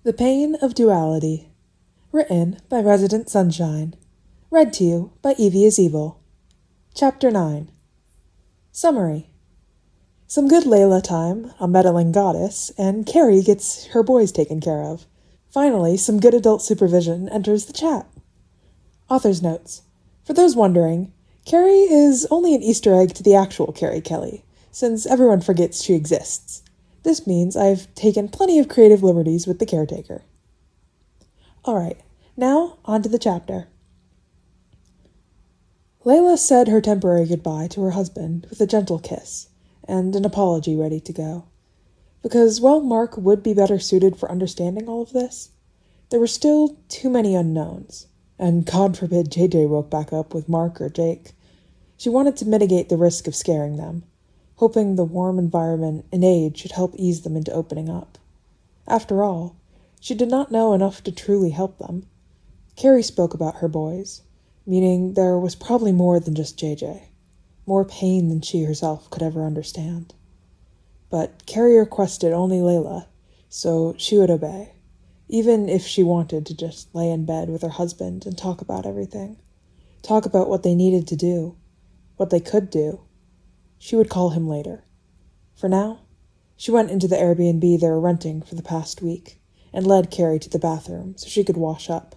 The Pain of Duality. Written by Resident Sunshine. Read to you by Evie is Evil. Chapter 9. Summary. Some good Layla time, a meddling goddess, and Carrie gets her boys taken care of. Finally, some good adult supervision enters the chat. Author's notes. For those wondering, Carrie is only an Easter egg to the actual Carrie Kelly, since everyone forgets she exists. This means I've taken plenty of creative liberties with the caretaker. Alright, now on to the chapter. Layla said her temporary goodbye to her husband with a gentle kiss, and an apology ready to go. Because while Mark would be better suited for understanding all of this, there were still too many unknowns, and God forbid JJ woke back up with Mark or Jake. She wanted to mitigate the risk of scaring them, hoping the warm environment and age should help ease them into opening up. After all, she did not know enough to truly help them. Carrie spoke about her boys, meaning there was probably more than just JJ, more pain than she herself could ever understand. But Carrie requested only Layla, so she would obey, even if she wanted to just lay in bed with her husband and talk about everything, talk about what they needed to do, what they could do. She would call him later. For now, she went into the Airbnb they were renting for the past week and led Carrie to the bathroom so she could wash up.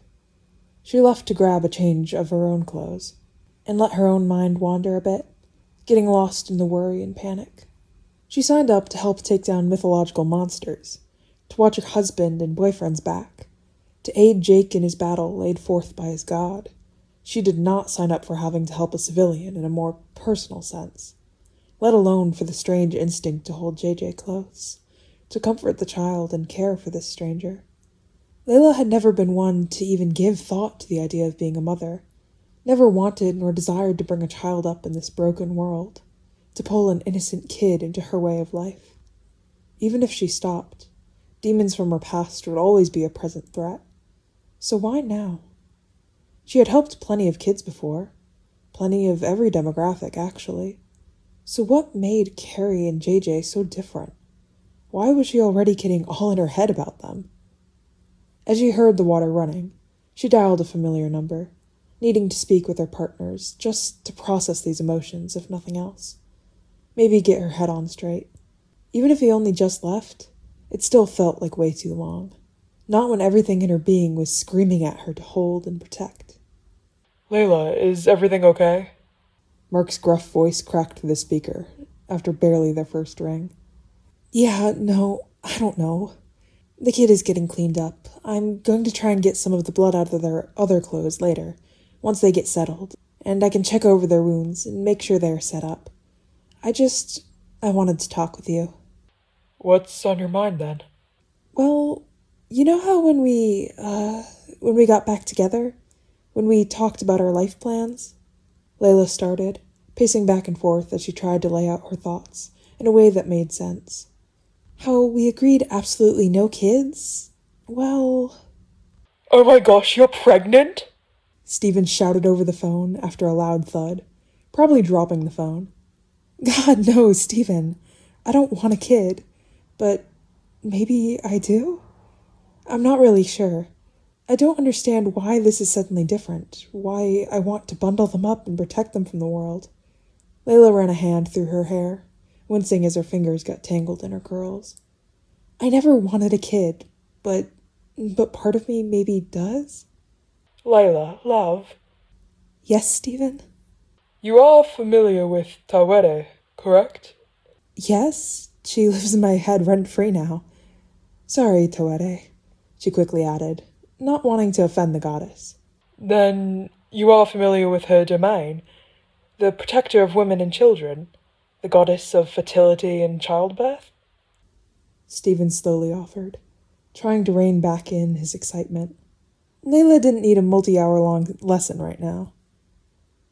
She left to grab a change of her own clothes and let her own mind wander a bit, getting lost in the worry and panic. She signed up to help take down mythological monsters, to watch her husband and boyfriend's back, to aid Jake in his battle laid forth by his god. She did not sign up for having to help a civilian in a more personal sense, let alone for the strange instinct to hold JJ close, to comfort the child and care for this stranger. Layla had never been one to even give thought to the idea of being a mother, never wanted nor desired to bring a child up in this broken world, to pull an innocent kid into her way of life. Even if she stopped, demons from her past would always be a present threat. So why now? She had helped plenty of kids before, plenty of every demographic, actually. So what made Carrie and JJ so different? Why was she already getting all in her head about them? As she heard the water running, she dialed a familiar number, needing to speak with her partners just to process these emotions, if nothing else. Maybe get her head on straight. Even if he only just left, it still felt like way too long. Not when everything in her being was screaming at her to hold and protect. Layla, is everything okay? Mark's gruff voice cracked through the speaker, after barely their first ring. Yeah, no, I don't know. The kid is getting cleaned up. I'm going to try and get some of the blood out of their other clothes later, once they get settled, and I can check over their wounds and make sure they are set up. I wanted to talk with you. What's on your mind, then? Well, you know how when we got back together? When we talked about our life plans? Layla started, pacing back and forth as she tried to lay out her thoughts in a way that made sense. How we agreed absolutely no kids? Well... Oh my gosh, you're pregnant? Stephen shouted over the phone after a loud thud, probably dropping the phone. God, no, Stephen. I don't want a kid, but maybe I do? I'm not really sure. I don't understand why this is suddenly different, why I want to bundle them up and protect them from the world. Layla ran a hand through her hair, wincing as her fingers got tangled in her curls. I never wanted a kid, but part of me maybe does? Layla, love. Yes, Stephen? You are familiar with Tawere, correct? Yes, she lives in my head rent-free now. Sorry, Toere, she quickly added, not wanting to offend the goddess. Then you are familiar with her domain, the protector of women and children, the goddess of fertility and childbirth? Stephen slowly offered, trying to rein back in his excitement. Layla didn't need a multi-hour-long lesson right now.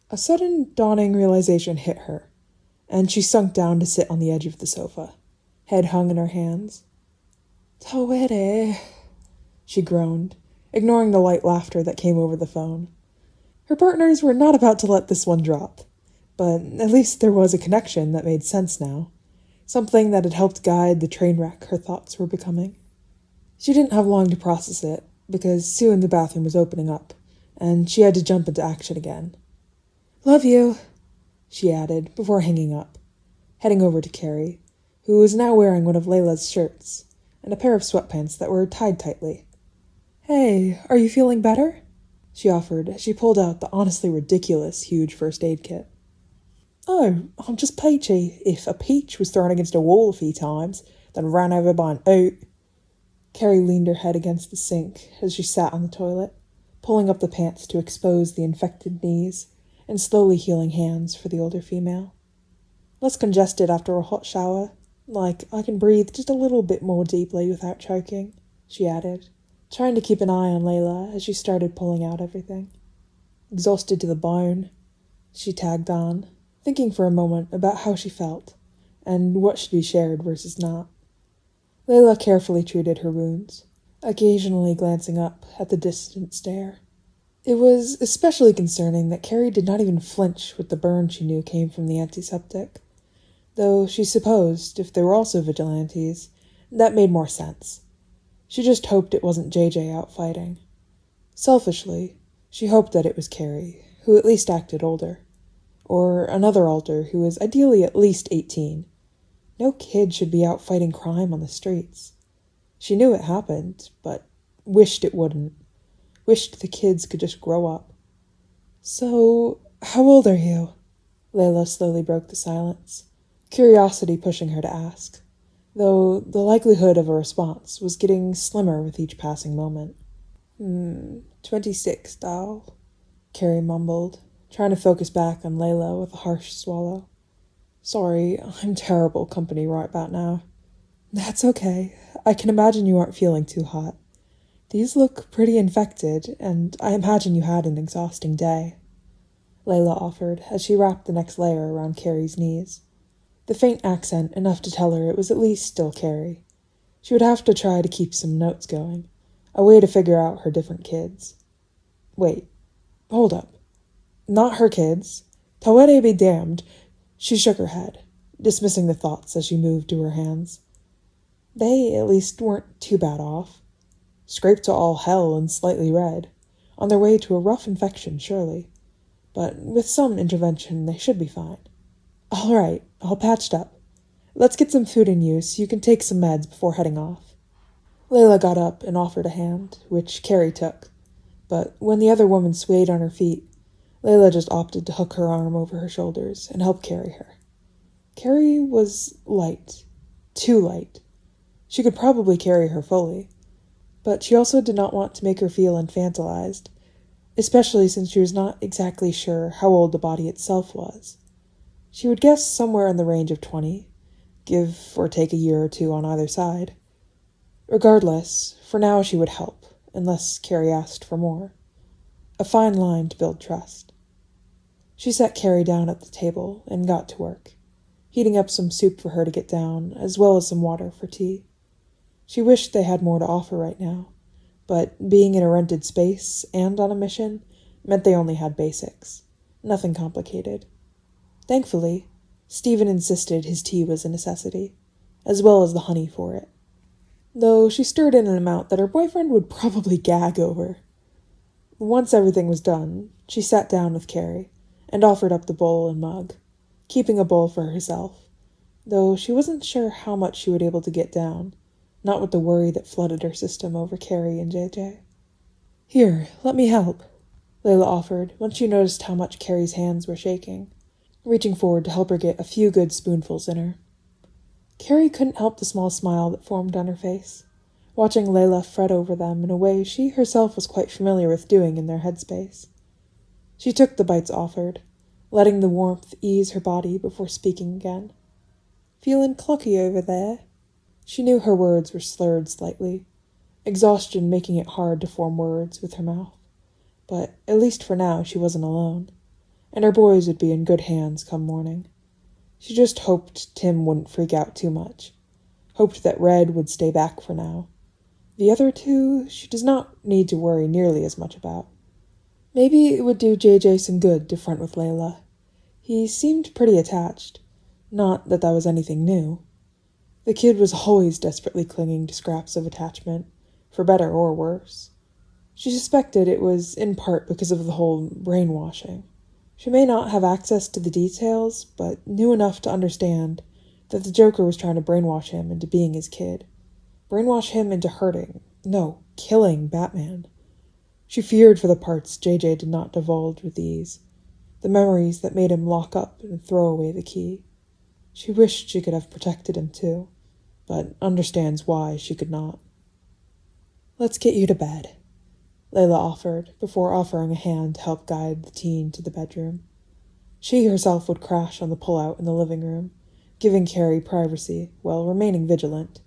A sudden dawning realization hit her, and she sunk down to sit on the edge of the sofa, head hung in her hands. Tawere, she groaned, ignoring the light laughter that came over the phone. Her partners were not about to let this one drop, but at least there was a connection that made sense now, something that had helped guide the train wreck her thoughts were becoming. She didn't have long to process it, because soon the bathroom was opening up, and she had to jump into action again. "Love you," she added before hanging up, heading over to Carrie, who was now wearing one of Layla's shirts and a pair of sweatpants that were tied tightly. "Hey, are you feeling better?" she offered as she pulled out the honestly ridiculous huge first aid kit. "Oh, I'm just peachy if a peach was thrown against a wall a few times, then ran over by an oat." Carrie leaned her head against the sink as she sat on the toilet, pulling up the pants to expose the infected knees and slowly healing hands for the older female. "Less congested after a hot shower. Like, I can breathe just a little bit more deeply without choking," she added, trying to keep an eye on Layla as she started pulling out everything. "Exhausted to the bone," she tagged on, thinking for a moment about how she felt and what should be shared versus not. Layla carefully treated her wounds, occasionally glancing up at the distant stair. It was especially concerning that Carrie did not even flinch with the burn she knew came from the antiseptic, though she supposed if they were also vigilantes, that made more sense. She just hoped it wasn't JJ out fighting. Selfishly, she hoped that it was Carrie, who at least acted older. Or another alter who was ideally at least 18. No kid should be out fighting crime on the streets. She knew it happened, but wished it wouldn't. Wished the kids could just grow up. "So, how old are you?" Layla slowly broke the silence, curiosity pushing her to ask, though the likelihood of a response was getting slimmer with each passing moment. 26, doll," Carrie mumbled, trying to focus back on Layla with a harsh swallow. "Sorry, I'm terrible company right about now." "That's okay. I can imagine you aren't feeling too hot. These look pretty infected, and I imagine you had an exhausting day," Layla offered as she wrapped the next layer around Carrie's knees. The faint accent enough to tell her it was at least still Carrie. She would have to try to keep some notes going, a way to figure out her different kids. Wait, hold up. Not her kids. Tawere be damned. She shook her head, dismissing the thoughts as she moved to her hands. They, at least, weren't too bad off. Scraped to all hell and slightly red. On their way to a rough infection, surely. But with some intervention, they should be fine. "All right, all patched up. Let's get some food in you so you can take some meds before heading off." Layla got up and offered a hand, which Carrie took. But when the other woman swayed on her feet, Layla just opted to hook her arm over her shoulders and help carry her. Carrie was light. Too light. She could probably carry her fully. But she also did not want to make her feel infantilized, especially since she was not exactly sure how old the body itself was. She would guess somewhere in the range of 20, give or take a year or two on either side. Regardless, for now she would help, unless Carrie asked for more. A fine line to build trust. She sat Carrie down at the table and got to work, heating up some soup for her to get down, as well as some water for tea. She wished they had more to offer right now, but being in a rented space and on a mission meant they only had basics. Nothing complicated. Thankfully, Stephen insisted his tea was a necessity, as well as the honey for it. Though she stirred in an amount that her boyfriend would probably gag over. Once everything was done, she sat down with Carrie and offered up the bowl and mug, keeping a bowl for herself, though she wasn't sure how much she would be able to get down, not with the worry that flooded her system over Carrie and JJ. "Here, let me help," Layla offered once she noticed how much Carrie's hands were shaking, reaching forward to help her get a few good spoonfuls in her. Carrie couldn't help the small smile that formed on her face, watching Layla fret over them in a way she herself was quite familiar with doing in their headspace. She took the bites offered, letting the warmth ease her body before speaking again. "Feeling clucky over there?" She knew her words were slurred slightly, exhaustion making it hard to form words with her mouth. But at least for now she wasn't alone, and her boys would be in good hands come morning. She just hoped Tim wouldn't freak out too much, hoped that Red would stay back for now. The other two she does not need to worry nearly as much about. Maybe it would do JJ some good to front with Layla. He seemed pretty attached. Not that that was anything new. The kid was always desperately clinging to scraps of attachment, for better or worse. She suspected it was in part because of the whole brainwashing. She may not have access to the details, but knew enough to understand that the Joker was trying to brainwash him into being his kid. Brainwash him into hurting, no, killing Batman. She feared for the parts JJ did not divulge with ease, the memories that made him lock up and throw away the key. She wished she could have protected him too, but understands why she could not. "Let's get you to bed," Layla offered, before offering a hand to help guide the teen to the bedroom. She herself would crash on the pullout in the living room, giving Carrie privacy while remaining vigilant.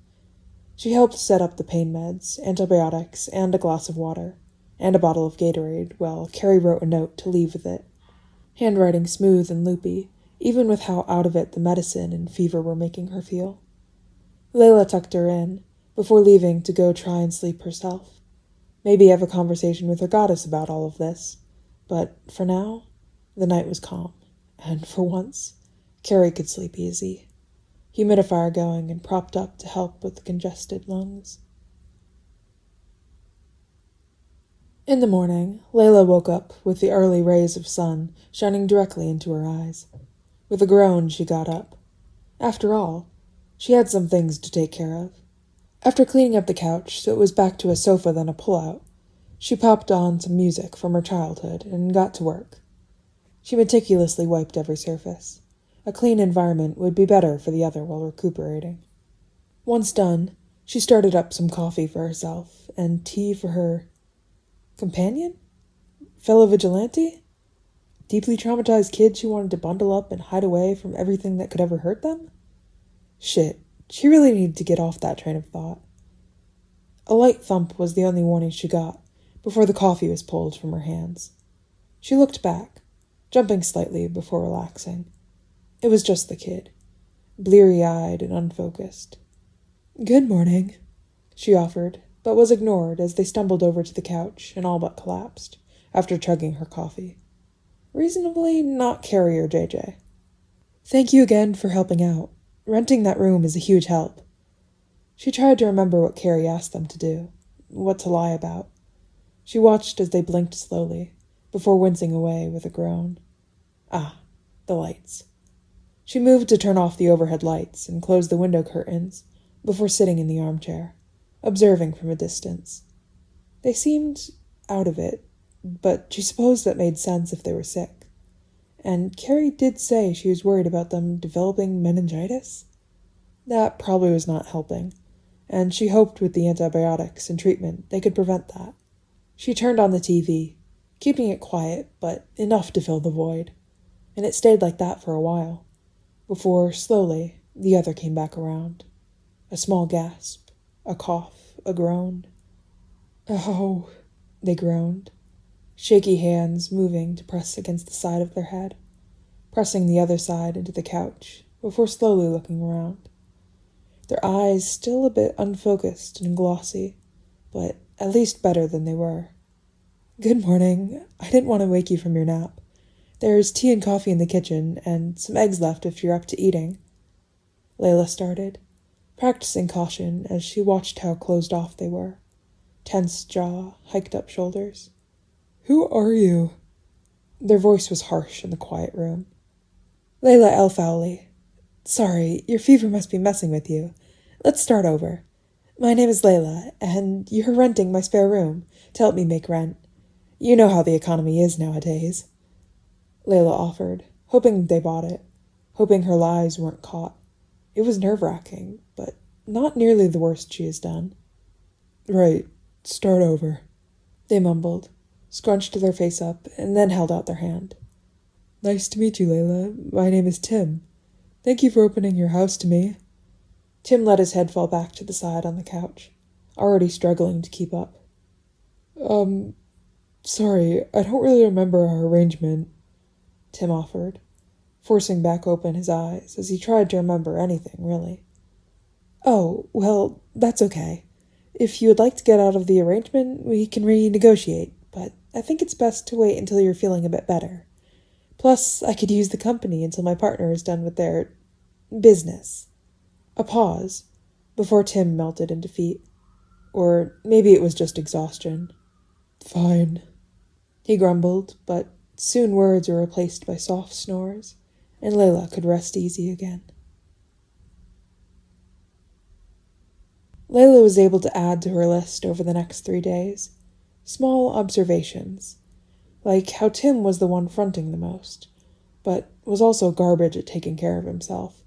She helped set up the pain meds, antibiotics, and a glass of water, and a bottle of Gatorade, while Carrie wrote a note to leave with it. Handwriting smooth and loopy, even with how out of it the medicine and fever were making her feel. Layla tucked her in, before leaving to go try and sleep herself. Maybe have a conversation with her goddess about all of this. But for now, the night was calm, and for once, Carrie could sleep easy. Humidifier going and propped up to help with the congested lungs. In the morning, Layla woke up with the early rays of sun shining directly into her eyes. With a groan, she got up. After all, she had some things to take care of. After cleaning up the couch so it was back to a sofa than a pullout, she popped on some music from her childhood and got to work. She meticulously wiped every surface. A clean environment would be better for the other while recuperating. Once done, she started up some coffee for herself and tea for her companion? Fellow vigilante? Deeply traumatized kid she wanted to bundle up and hide away from everything that could ever hurt them? Shit, she really needed to get off that train of thought. A light thump was the only warning she got before the coffee was pulled from her hands. She looked back, jumping slightly before relaxing. It was just the kid, bleary-eyed and unfocused. "Good morning," she offered, but was ignored as they stumbled over to the couch and all but collapsed, after chugging her coffee. Reasonably not Carrie or JJ. "Thank you again for helping out. Renting that room is a huge help." She tried to remember what Carrie asked them to do, what to lie about. She watched as they blinked slowly, before wincing away with a groan. Ah, the lights. She moved to turn off the overhead lights and close the window curtains before sitting in the armchair, observing from a distance. They seemed out of it, but she supposed that made sense if they were sick. And Carrie did say she was worried about them developing meningitis. That probably was not helping, and she hoped with the antibiotics and treatment they could prevent that. She turned on the TV, keeping it quiet, but enough to fill the void, and it stayed like that for a while, before, slowly, the other came back around. A small gasp, a cough, a groan. "Oh," they groaned, shaky hands moving to press against the side of their head, pressing the other side into the couch, before slowly looking around. Their eyes still a bit unfocused and glossy, but at least better than they were. "Good morning. I didn't want to wake you from your nap. There's tea and coffee in the kitchen, and some eggs left if you're up to eating." Layla started, practicing caution as she watched how closed off they were. Tense jaw, hiked up shoulders. "Who are you?" Their voice was harsh in the quiet room. "Layla El Fowley. Sorry, your fever must be messing with you. Let's start over. My name is Layla, and you're renting my spare room to help me make rent. You know how the economy is nowadays." Layla offered, hoping they bought it, hoping her lies weren't caught. It was nerve-wracking, but not nearly the worst she has done. "Right, start over," they mumbled, scrunched their face up, and then held out their hand. "Nice to meet you, Layla. My name is Tim. Thank you for opening your house to me." Tim let his head fall back to the side on the couch, already struggling to keep up. Sorry, I don't really remember our arrangement," Tim offered, forcing back open his eyes as he tried to remember anything, really. "Oh, well, that's okay. If you would like to get out of the arrangement, we can renegotiate, but I think it's best to wait until you're feeling a bit better. Plus, I could use the company until my partner is done with their business." A pause, before Tim melted in defeat. Or maybe it was just exhaustion. Fine, he grumbled, but soon words were replaced by soft snores, and Layla could rest easy again. Layla was able to add to her list over the next 3 days. Small observations, like how Tim was the one fronting the most, but was also garbage at taking care of himself.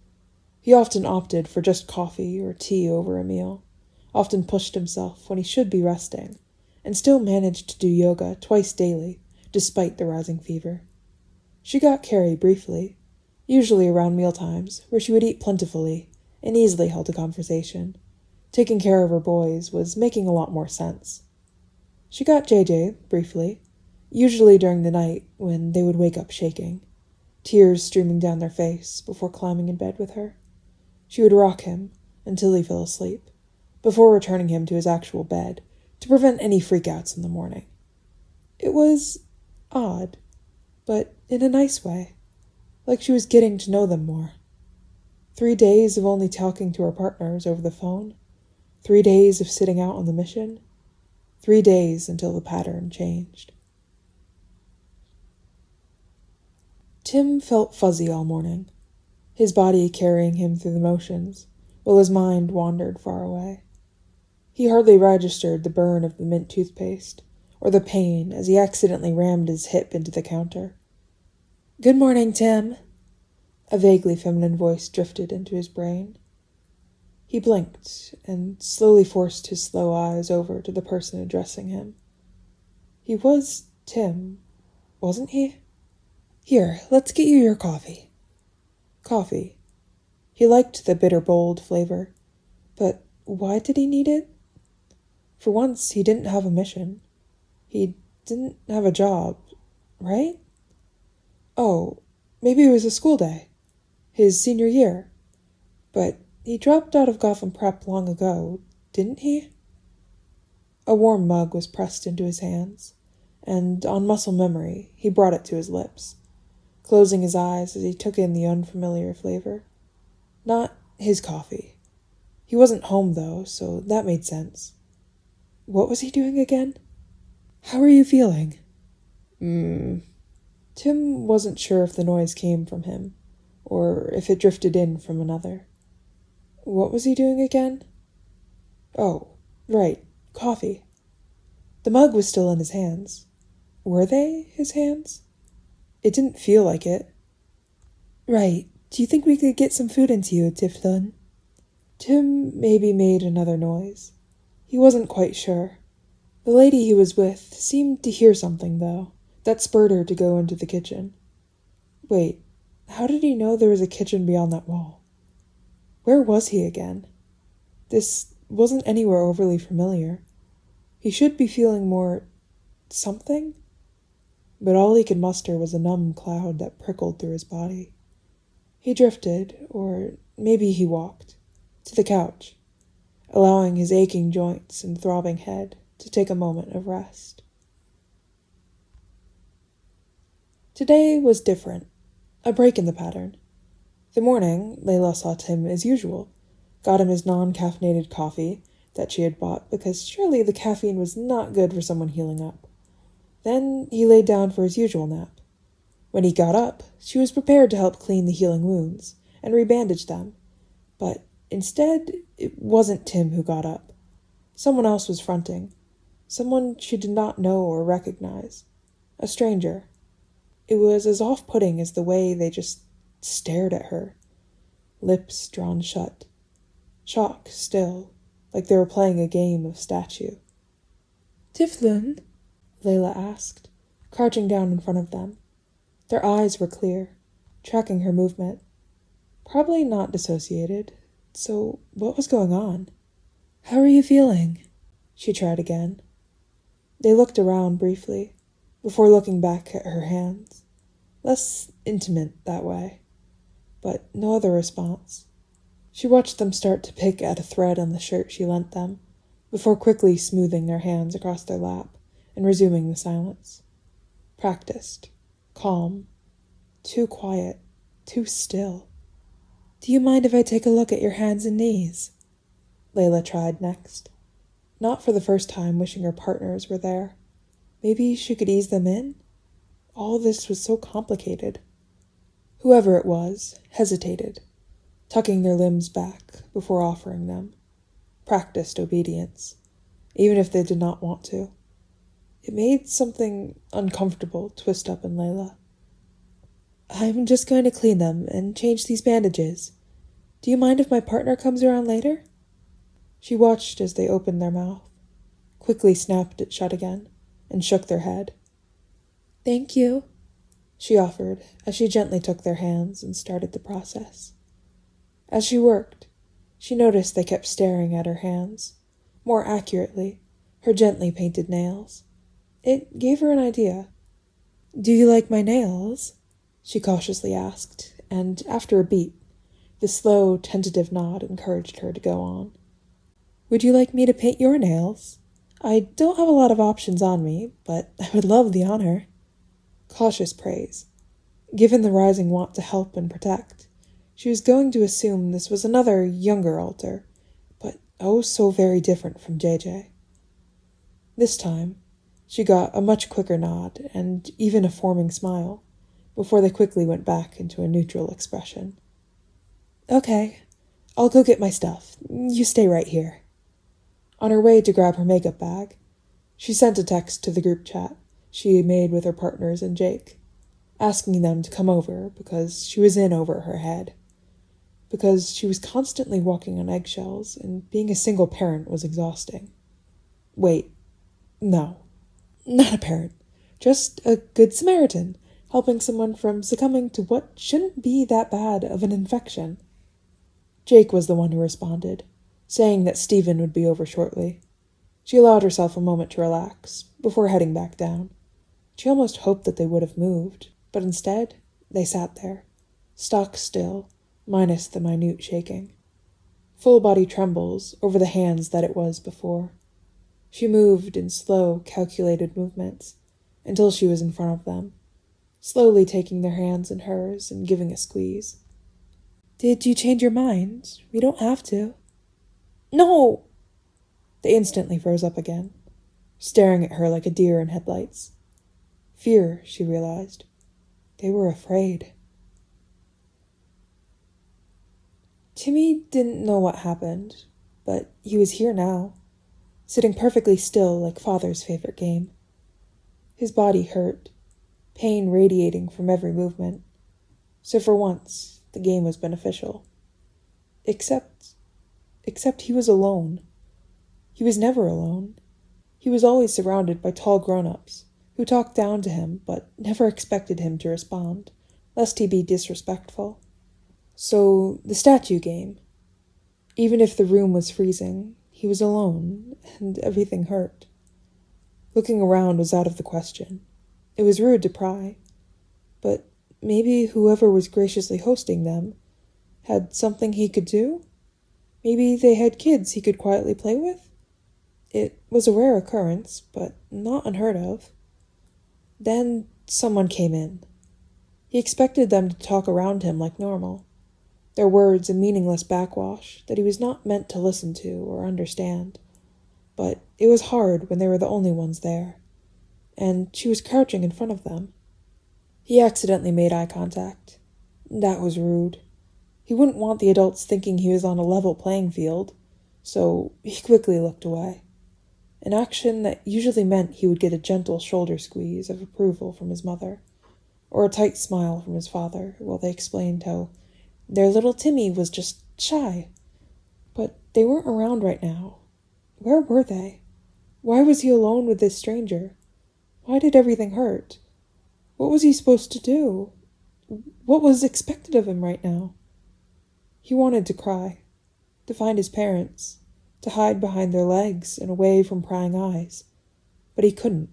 He often opted for just coffee or tea over a meal, often pushed himself when he should be resting, and still managed to do yoga twice daily, despite the rising fever. She got Carrie briefly, usually around mealtimes, where she would eat plentifully and easily held a conversation. Taking care of her boys was making a lot more sense. She got JJ briefly, usually during the night when they would wake up shaking, tears streaming down their face before climbing in bed with her. She would rock him until he fell asleep, before returning him to his actual bed to prevent any freakouts in the morning. It was odd, but in a nice way, like she was getting to know them more. 3 days of only talking to her partners over the phone, 3 days of sitting out on the mission, 3 days until the pattern changed. Tim felt fuzzy all morning, his body carrying him through the motions, while his mind wandered far away. He hardly registered the burn of the mint toothpaste, or the pain as he accidentally rammed his hip into the counter. "Good morning, Tim," a vaguely feminine voice drifted into his brain. He blinked and slowly forced his slow eyes over to the person addressing him. He was Tim, wasn't he? "Here, let's get you your coffee." Coffee. He liked the bitter, bold flavor, but why did he need it? For once, he didn't have a mission. He didn't have a job, right? Oh, maybe it was a school day. His senior year. But he dropped out of Gotham Prep long ago, didn't he? A warm mug was pressed into his hands, and on muscle memory, he brought it to his lips, closing his eyes as he took in the unfamiliar flavor. Not his coffee. He wasn't home, though, so that made sense. What was he doing again? "How are you feeling?" Tim wasn't sure if the noise came from him, or if it drifted in from another. What was he doing again? Oh, right, coffee. The mug was still in his hands. Were they his hands? It didn't feel like it. "Right, do you think we could get some food into you, Tiflin?" Tim maybe made another noise. He wasn't quite sure. The lady he was with seemed to hear something, though, that spurred her to go into the kitchen. Wait, how did he know there was a kitchen beyond that wall? Where was he again? This wasn't anywhere overly familiar. He should be feeling more something? But all he could muster was a numb cloud that prickled through his body. He drifted, or maybe he walked, to the couch, allowing his aching joints and throbbing head to take a moment of rest. Today was different, a break in the pattern. The morning, Layla saw Tim as usual, got him his non-caffeinated coffee that she had bought because surely the caffeine was not good for someone healing up. Then he laid down for his usual nap. When he got up, she was prepared to help clean the healing wounds and rebandage them. But instead, it wasn't Tim who got up. Someone else was fronting. Someone she did not know or recognize. A stranger. It was as off-putting as the way they just stared at her. Lips drawn shut. Shock still, like they were playing a game of statue. "Tiflin?" Layla asked, crouching down in front of them. Their eyes were clear, tracking her movement. Probably not dissociated. So what was going on? "How are you feeling?" She tried again. They looked around briefly, before looking back at her hands. Less intimate that way, but no other response. She watched them start to pick at a thread on the shirt she lent them, before quickly smoothing their hands across their lap and resuming the silence. Practiced, calm, too quiet, too still. "Do you mind if I take a look at your hands and knees?" Layla tried next. not for the first time wishing her partners were there. Maybe she could ease them in? All this was so complicated. Whoever it was hesitated, tucking their limbs back before offering them. Practiced obedience, even if they did not want to. It made something uncomfortable twist up in Layla. I'm just going to clean them and change these bandages. Do you mind if my partner comes around later? She watched as they opened their mouth, quickly snapped it shut again, and shook their head. Thank you, she offered as she gently took their hands and started the process. As she worked, she noticed they kept staring at her hands, more accurately, her gently painted nails. It gave her an idea. Do you like my nails? She cautiously asked, and after a beat, the slow, tentative nod encouraged her to go on. Would you like me to paint your nails? I don't have a lot of options on me, but I would love the honor. Cautious praise. Given the rising want to help and protect, she was going to assume this was another, younger alter, but oh so very different from JJ. This time, she got a much quicker nod and even a forming smile, before they quickly went back into a neutral expression. Okay, I'll go get my stuff. You stay right here. On her way to grab her makeup bag, she sent a text to the group chat she made with her partners and Jake, asking them to come over because she was in over her head. Because she was constantly walking on eggshells and being a single parent was exhausting. Wait, no, not a parent, just a good Samaritan, helping someone from succumbing to what shouldn't be that bad of an infection. Jake was the one who responded, saying that Stephen would be over shortly. She allowed herself a moment to relax, before heading back down. She almost hoped that they would have moved, but instead, they sat there, stock still, minus the minute shaking. Full body trembles over the hands that it was before. She moved in slow, calculated movements, until she was in front of them, slowly taking their hands in hers and giving a squeeze. Did you change your mind? We don't have to. No! They instantly froze up again, staring at her like a deer in headlights. Fear, she realized. They were afraid. Timmy didn't know what happened, but he was here now, sitting perfectly still like Father's favorite game. His body hurt, pain radiating from every movement, so for once the game was beneficial. Except he was alone. He was never alone. He was always surrounded by tall grown-ups who talked down to him but never expected him to respond, lest he be disrespectful. So, the statue game. Even if the room was freezing, he was alone, and everything hurt. Looking around was out of the question. It was rude to pry, but maybe whoever was graciously hosting them had something he could do? Maybe they had kids he could quietly play with? It was a rare occurrence, but not unheard of. Then someone came in. He expected them to talk around him like normal, their words a meaningless backwash that he was not meant to listen to or understand. But it was hard when they were the only ones there, and she was crouching in front of them. He accidentally made eye contact. That was rude. He wouldn't want the adults thinking he was on a level playing field, so he quickly looked away. An action that usually meant he would get a gentle shoulder squeeze of approval from his mother, or a tight smile from his father while they explained how their little Timmy was just shy. But they weren't around right now. Where were they? Why was he alone with this stranger? Why did everything hurt? What was he supposed to do? What was expected of him right now? He wanted to cry, to find his parents, to hide behind their legs and away from prying eyes. But he couldn't.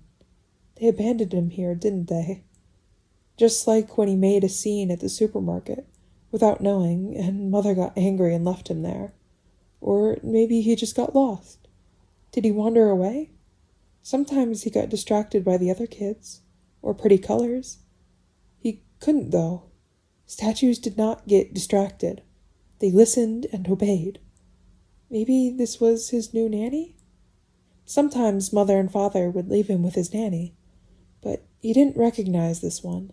They abandoned him here, didn't they? Just like when he made a scene at the supermarket, without knowing, and Mother got angry and left him there. Or maybe he just got lost. Did he wander away? Sometimes he got distracted by the other kids, or pretty colors. He couldn't, though. Statues did not get distracted. They listened and obeyed. Maybe this was his new nanny? Sometimes Mother and Father would leave him with his nanny, but he didn't recognize this one.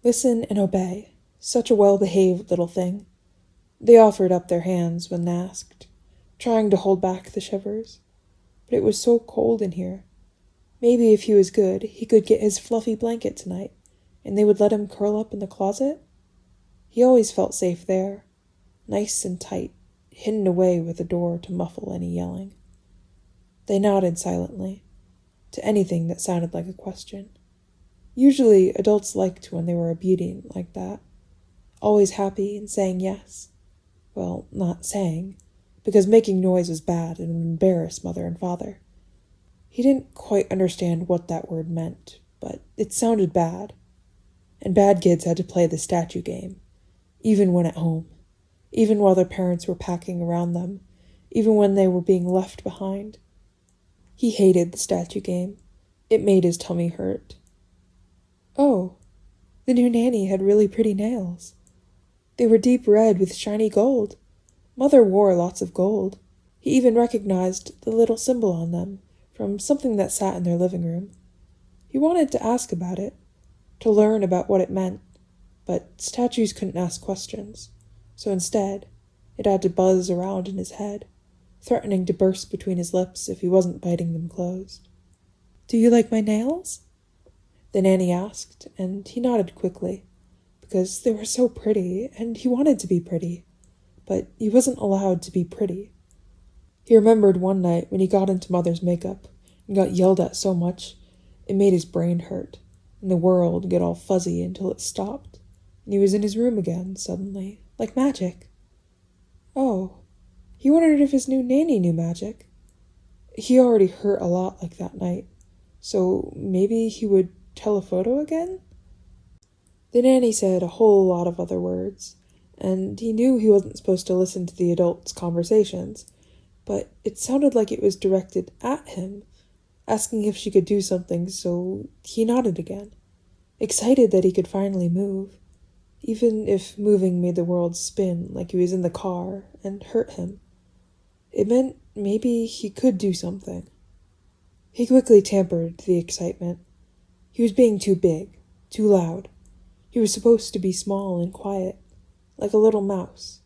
Listen and obey. Such a well-behaved little thing. They offered up their hands when asked, trying to hold back the shivers. But it was so cold in here. Maybe if he was good, he could get his fluffy blanket tonight, and they would let him curl up in the closet. He always felt safe there, nice and tight, hidden away with a door to muffle any yelling. They nodded silently, to anything that sounded like a question. Usually, adults liked when they were obedient like that, always happy and saying yes. Well, not saying, because making noise was bad and would embarrass Mother and Father. He didn't quite understand what that word meant, but it sounded bad. And bad kids had to play the statue game, even when at home, even while their parents were packing around them, even when they were being left behind. He hated the statue game. It made his tummy hurt. Oh, the new nanny had really pretty nails. They were deep red with shiny gold. Mother wore lots of gold. He even recognized the little symbol on them from something that sat in their living room. He wanted to ask about it, to learn about what it meant, but statues couldn't ask questions, so instead, it had to buzz around in his head, threatening to burst between his lips if he wasn't biting them closed. "Do you like my nails?" the nanny asked, and he nodded quickly, because they were so pretty, and he wanted to be pretty, but he wasn't allowed to be pretty. He remembered one night when he got into Mother's makeup and got yelled at so much it made his brain hurt, and the world get all fuzzy until it stopped, and he was in his room again, suddenly, like magic. Oh, he wondered if his new nanny knew magic. He already hurt a lot like that night, so maybe he would tell a photo again? The nanny said a whole lot of other words, and he knew he wasn't supposed to listen to the adults' conversations, but it sounded like it was directed at him, asking if she could do something, so he nodded again, excited that he could finally move, even if moving made the world spin like he was in the car and hurt him. It meant maybe he could do something. He quickly tampered the excitement. He was being too big, too loud. He was supposed to be small and quiet, like a little mouse.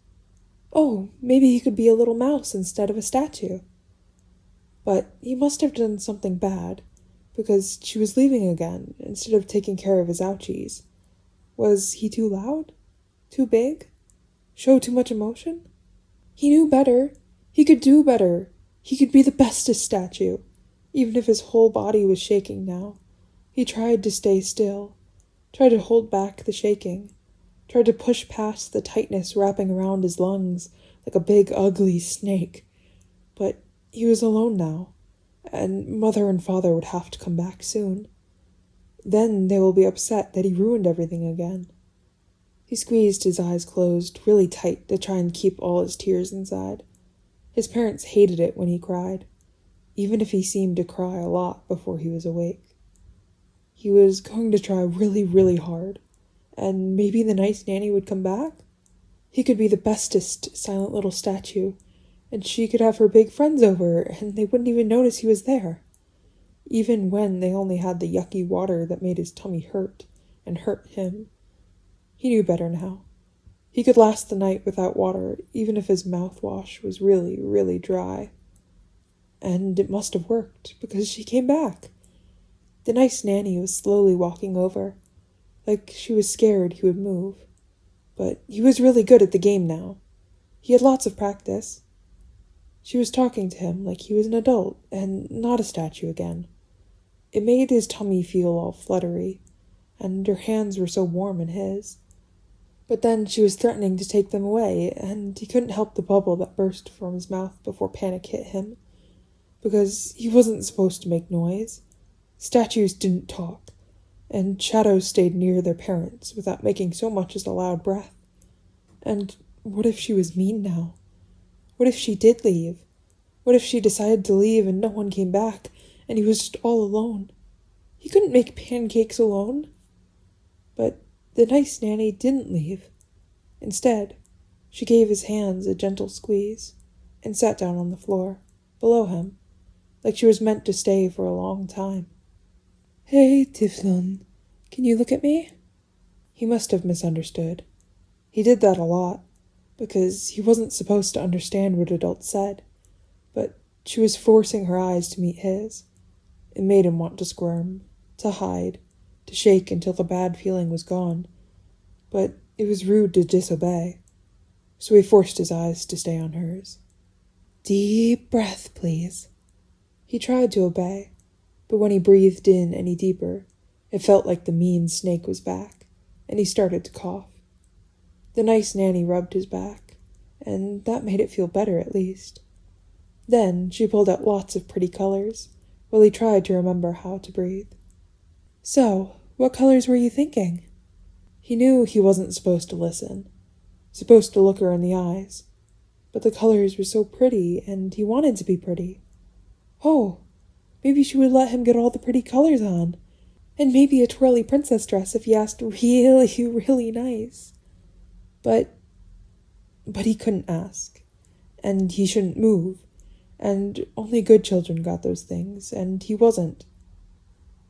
Oh, maybe he could be a little mouse instead of a statue. But he must have done something bad, because she was leaving again instead of taking care of his ouchies. Was he too loud? Too big? Show too much emotion? He knew better. He could do better. He could be the bestest statue, even if his whole body was shaking now. He tried to stay still, tried to hold back the shaking, tried to push past the tightness wrapping around his lungs like a big, ugly snake. But he was alone now, and Mother and Father would have to come back soon. Then they will be upset that he ruined everything again. He squeezed his eyes closed really tight to try and keep all his tears inside. His parents hated it when he cried, even if he seemed to cry a lot before he was awake. He was going to try really, really hard, and maybe the nice nanny would come back. He could be the bestest silent little statue, and she could have her big friends over, and they wouldn't even notice he was there, even when they only had the yucky water that made his tummy hurt and hurt him. He knew better now. He could last the night without water, even if his mouthwash was really, really dry. And it must have worked, because she came back. The nice nanny was slowly walking over, like she was scared he would move. But he was really good at the game now. He had lots of practice. She was talking to him like he was an adult and not a statue again. It made his tummy feel all fluttery, and her hands were so warm in his. But then she was threatening to take them away, and he couldn't help the bubble that burst from his mouth before panic hit him, because he wasn't supposed to make noise. Statues didn't talk, and shadows stayed near their parents without making so much as a loud breath. And what if she was mean now? What if she did leave? What if she decided to leave and no one came back, and he was just all alone? He couldn't make pancakes alone. But the nice nanny didn't leave. Instead, she gave his hands a gentle squeeze and sat down on the floor, below him, like she was meant to stay for a long time. "Hey, Tiflon, can you look at me?" He must have misunderstood. He did that a lot, because he wasn't supposed to understand what adults said, but she was forcing her eyes to meet his. It made him want to squirm, to hide, to shake until the bad feeling was gone, but it was rude to disobey, so he forced his eyes to stay on hers. "Deep breath, please." He tried to obey, but when he breathed in any deeper, it felt like the mean snake was back, and he started to cough. The nice nanny rubbed his back, and that made it feel better at least. Then she pulled out lots of pretty colors, while he tried to remember how to breathe. "So, what colors were you thinking?" He knew he wasn't supposed to listen, supposed to look her in the eyes, but the colors were so pretty, and he wanted to be pretty. Oh, maybe she would let him get all the pretty colors on, and maybe a twirly princess dress if he asked really, really nice. But he couldn't ask, and he shouldn't move, and only good children got those things, and he wasn't.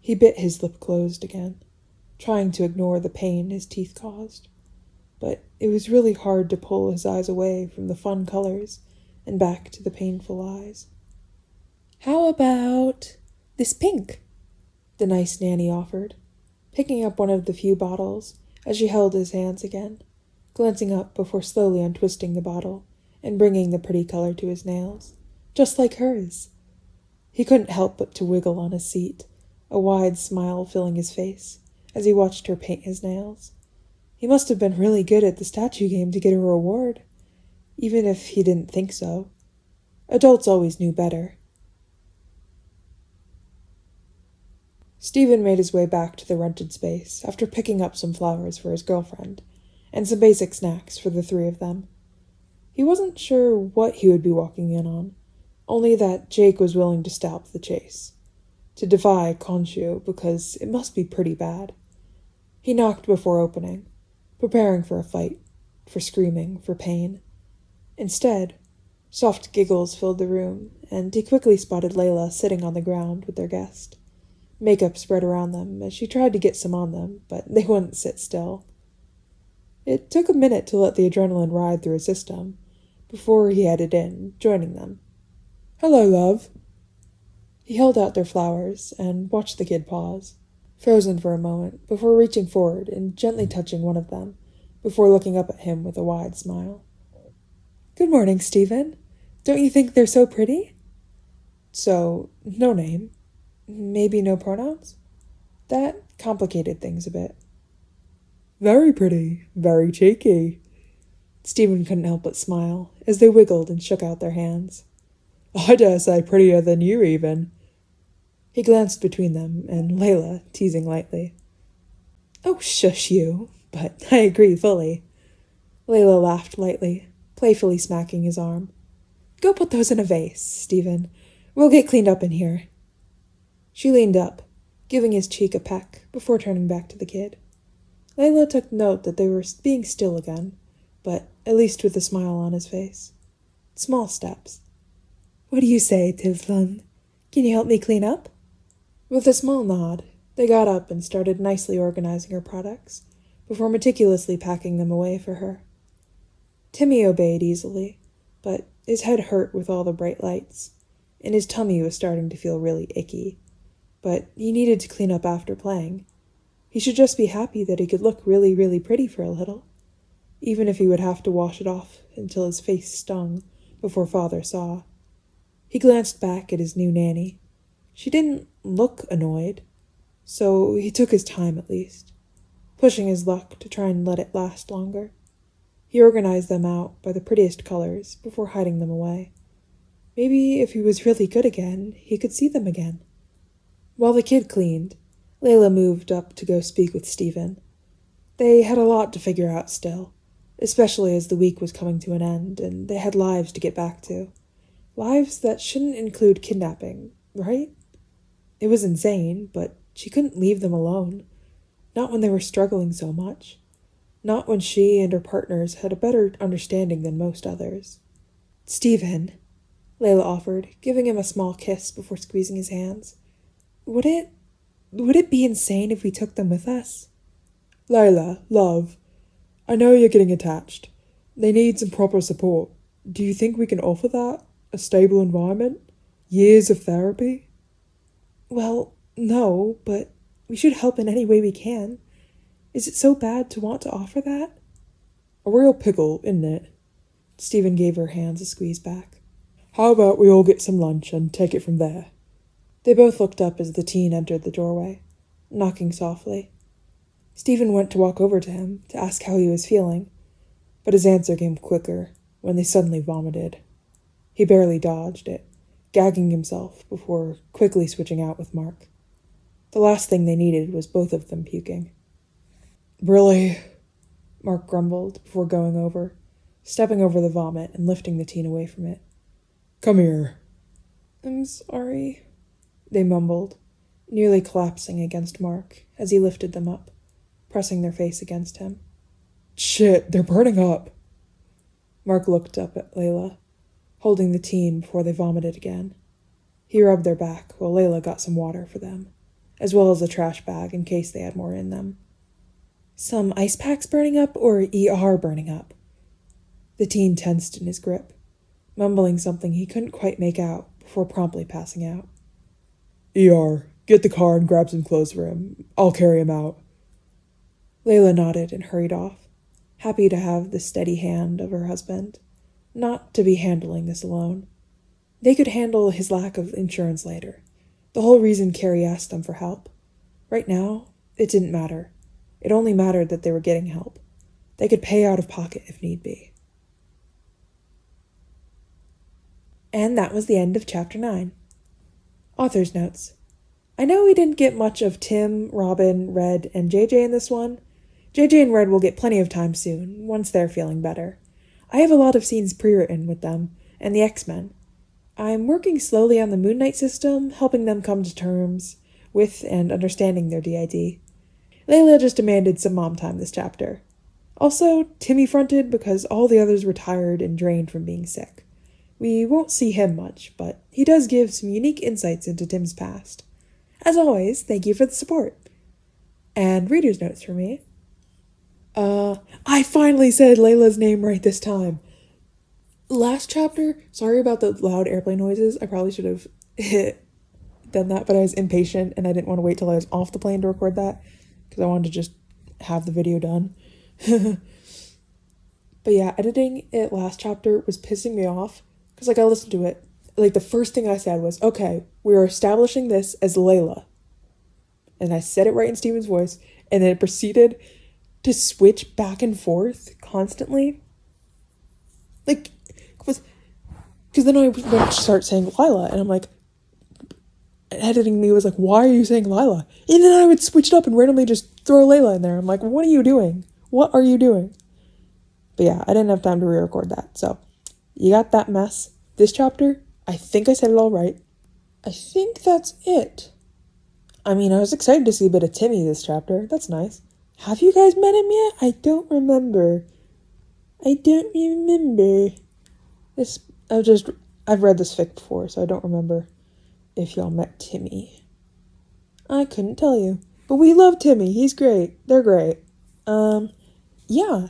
He bit his lip closed again, trying to ignore the pain his teeth caused, but it was really hard to pull his eyes away from the fun colors and back to the painful eyes. "How about this pink?" the nice nanny offered, picking up one of the few bottles as she held his hands again, glancing up before slowly untwisting the bottle and bringing the pretty color to his nails, just like hers. He couldn't help but to wiggle on his seat, a wide smile filling his face as he watched her paint his nails. He must have been really good at the statue game to get a reward, even if he didn't think so. Adults always knew better. Stephen made his way back to the rented space after picking up some flowers for his girlfriend and some basic snacks for the three of them. He wasn't sure what he would be walking in on, only that Jake was willing to stop the chase, to defy Khonshu because it must be pretty bad. He knocked before opening, preparing for a fight, for screaming, for pain. Instead, soft giggles filled the room, and he quickly spotted Layla sitting on the ground with their guest. Makeup spread around them as she tried to get some on them, but they wouldn't sit still. It took a minute to let the adrenaline ride through his system before he headed in, joining them. "Hello, love." He held out their flowers and watched the kid pause, frozen for a moment before reaching forward and gently touching one of them, before looking up at him with a wide smile. "Good morning, Stephen. Don't you think they're so pretty?" "So, no name. Maybe no pronouns?" That complicated things a bit. "Very pretty, very cheeky." Stephen couldn't help but smile as they wiggled and shook out their hands. "I dare say prettier than you, even." He glanced between them and Layla, teasing lightly. "Oh, shush you, but I agree fully." Layla laughed lightly, playfully smacking his arm. "Go put those in a vase, Stephen. We'll get cleaned up in here." She leaned up, giving his cheek a peck before turning back to the kid. Layla took note that they were being still again, but at least with a smile on his face. Small steps. "What do you say, Tiflon? Can you help me clean up?" With a small nod, they got up and started nicely organizing her products, before meticulously packing them away for her. Timmy obeyed easily, but his head hurt with all the bright lights, and his tummy was starting to feel really icky. But he needed to clean up after playing. He should just be happy that he could look really, really pretty for a little, even if he would have to wash it off until his face stung before Father saw. He glanced back at his new nanny. She didn't look annoyed, so he took his time at least, pushing his luck to try and let it last longer. He organized them out by the prettiest colors before hiding them away. Maybe if he was really good again, he could see them again. While the kid cleaned, Layla moved up to go speak with Stephen. They had a lot to figure out still, especially as the week was coming to an end and they had lives to get back to. Lives that shouldn't include kidnapping, right? It was insane, but she couldn't leave them alone. Not when they were struggling so much. Not when she and her partners had a better understanding than most others. "Stephen." Layla offered, giving him a small kiss before squeezing his hands. Would it be insane if we took them with us? Layla, love, I know you're getting attached. They need some proper support. Do you think we can offer that? A stable environment? Years of therapy? Well, no, but we should help in any way we can. Is it so bad to want to offer that? A real pickle, isn't it? Stephen gave her hands a squeeze back. How about we all get some lunch and take it from there? They both looked up as the teen entered the doorway, knocking softly. Stephen went to walk over to him to ask how he was feeling, but his answer came quicker when they suddenly vomited. He barely dodged it, gagging himself before quickly switching out with Mark. The last thing they needed was both of them puking. Really? Mark grumbled before going over, stepping over the vomit and lifting the teen away from it. Come here. I'm sorry, they mumbled, nearly collapsing against Mark as he lifted them up, pressing their face against him. Shit, they're burning up. Mark looked up at Layla, holding the teen before they vomited again. He rubbed their back while Layla got some water for them, as well as a trash bag in case they had more in them. Some ice packs burning up or ER burning up? The teen tensed in his grip, mumbling something he couldn't quite make out before promptly passing out. ER, get the car and grab some clothes for him. I'll carry him out. Layla nodded and hurried off, happy to have the steady hand of her husband, not to be handling this alone. They could handle his lack of insurance later, the whole reason Carrie asked them for help. Right now, it didn't matter. It only mattered that they were getting help. They could pay out of pocket if need be. And that was the end of Chapter 9. Author's notes. I know we didn't get much of Tim, Robin, Red, and JJ in this one. JJ and Red will get plenty of time soon, once they're feeling better. I have a lot of scenes pre-written with them, and the X-Men. I'm working slowly on the Moon Knight system, helping them come to terms with and understanding their DID. Layla just demanded some mom time this chapter. Also, Timmy fronted because all the others were tired and drained from being sick. We won't see him much, but he does give some unique insights into Tim's past. As always, thank you for the support. And reader's notes for me. I finally said Layla's name right this time. Last chapter, sorry about the loud airplane noises. I probably should have done that, but I was impatient and I didn't want to wait till I was off the plane to record that because I wanted to just have the video done. But yeah, editing it last chapter was pissing me off because I listened to it. The first thing I said was, okay, we are establishing this as Layla. And I said it right in Steven's voice, and then it proceeded to switch back and forth constantly. Because then I went to start saying Lila, and I'm like, editing me was like, why are you saying Lila? And then I would switch it up and randomly just throw Layla in there. I'm like, what are you doing? What are you doing? But yeah, I didn't have time to re-record that. So you got that mess. This chapter, I think I said it all right. I think that's it. I mean, I was excited to see a bit of Timmy this chapter. That's nice. Have you guys met him yet? I don't remember. I've read this fic before, so I don't remember if y'all met Timmy. I couldn't tell you. But we love Timmy. He's great. They're great. Yeah.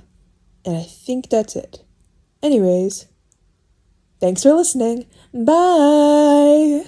And I think that's it. Anyways, thanks for listening. Bye!